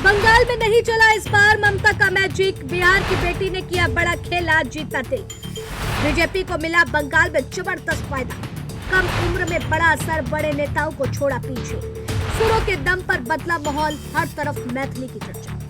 बंगाल में नहीं चला इस बार ममता का मैजिक। बिहार की बेटी ने किया बड़ा खेला, जीता दिल। बीजेपी को मिला बंगाल में जबरदस्त फायदा। कम उम्र में बड़ा असर, बड़े नेताओं को छोड़ा पीछे। सुरों के दम पर बदला माहौल, हर तरफ मैथिली की चर्चा।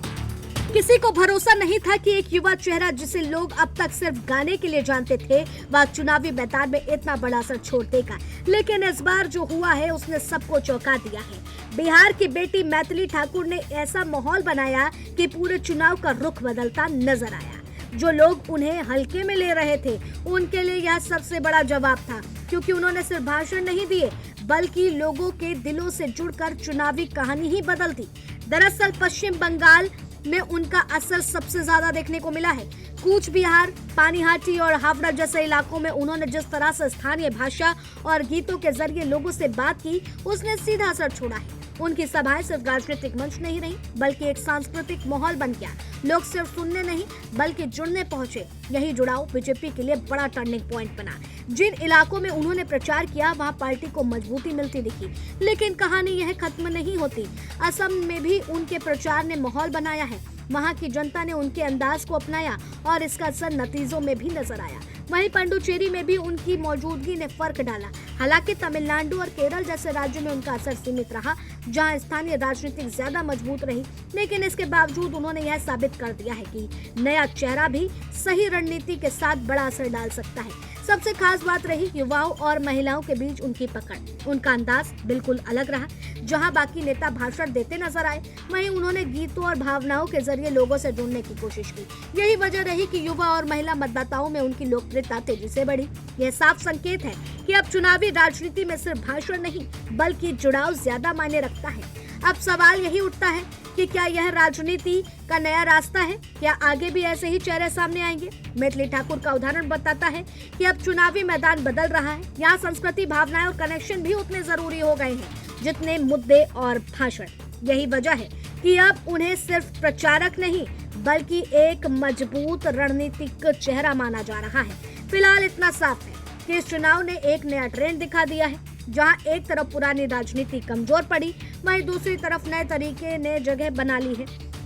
किसी को भरोसा नहीं था कि एक युवा चेहरा जिसे लोग अब तक सिर्फ गाने के लिए जानते थे, वह चुनावी मैदान में इतना बड़ा असर छोड़ देगा। लेकिन इस बार जो हुआ है उसने सबको चौंका दिया है। बिहार की बेटी मैथिली ठाकुर ने ऐसा माहौल बनाया कि पूरे चुनाव का रुख बदलता नजर आया। जो लोग उन्हें हल्के में ले रहे थे, उनके लिए यह सबसे बड़ा जवाब था, क्योंकि उन्होंने सिर्फ भाषण नहीं दिए, बल्कि लोगों के दिलों से जुड़कर चुनावी कहानी ही बदल दी। दरअसल पश्चिम बंगाल में उनका असर सबसे ज्यादा देखने को मिला है। कूच बिहार, पानीहाटी और हावड़ा जैसे इलाकों में उन्होंने जिस तरह से स्थानीय भाषा और गीतों के जरिए लोगों से बात की, उसने सीधा असर छोड़ा है। उनकी सभाएं सिर्फ राजनीतिक मंच नहीं रही, बल्कि एक सांस्कृतिक माहौल बन गया। लोग सिर्फ सुनने नहीं, बल्कि जुड़ने पहुंचे। यही जुड़ाव बीजेपी के लिए बड़ा टर्निंग पॉइंट बना। जिन इलाकों में उन्होंने प्रचार किया, वहां पार्टी को मजबूती मिलती दिखी। लेकिन कहानी यह खत्म नहीं होती। असम में भी उनके प्रचार ने माहौल बनाया है। वहां की जनता ने उनके अंदाज को अपनाया और इसका असर नतीजों में भी नजर आया। वहीं पंडुचेरी में भी उनकी मौजूदगी ने फर्क डाला। हालांकि तमिलनाडु और केरल जैसे राज्यों में उनका असर सीमित रहा, जहां स्थानीय राजनीति ज्यादा मजबूत रही। लेकिन इसके बावजूद उन्होंने यह साबित कर दिया है कि नया चेहरा भी सही रणनीति के साथ बड़ा असर डाल सकता है। सबसे खास बात रही युवाओं और महिलाओं के बीच उनकी पकड़। उनका अंदाज बिल्कुल अलग रहा। जहां बाकी नेता भाषण देते नजर आए, वहीं उन्होंने गीतों और भावनाओं के जरिए लोगों से जुड़ने की कोशिश की। यही वजह रही कि युवा और महिला मतदाताओं में उनकी लोकप्रियता तेजी से बढ़ी। यह साफ संकेत है कि अब चुनावी राजनीति में सिर्फ भाषण नहीं, बल्कि जुड़ाव ज्यादा मायने रखता है। अब सवाल यही उठता है कि क्या यह राजनीति का नया रास्ता है? क्या आगे भी ऐसे ही चेहरे सामने आएंगे? मैथिली ठाकुर का उदाहरण बताता है कि अब चुनावी मैदान बदल रहा है। यहाँ संस्कृति, भावनाएं और कनेक्शन भी उतने जरूरी हो गए हैं जितने मुद्दे और भाषण। यही वजह है कि अब उन्हें सिर्फ प्रचारक नहीं, बल्कि एक मजबूत रणनीतिक चेहरा माना जा रहा है। फिलहाल इतना साफ है कि इस चुनाव ने एक नया ट्रेंड दिखा दिया है। जहां एक तरफ पुरानी राजनीति कमजोर पड़ी, वहीं दूसरी तरफ नए तरीके ने जगह बना ली है।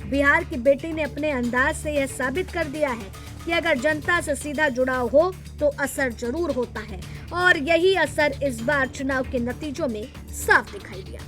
बिहार की बेटी ने अपने अंदाज से यह साबित कर दिया है कि अगर जनता से सीधा जुड़ाव हो तो असर जरूर होता है, और यही असर इस बार चुनाव के नतीजों में साफ दिखाई दिया।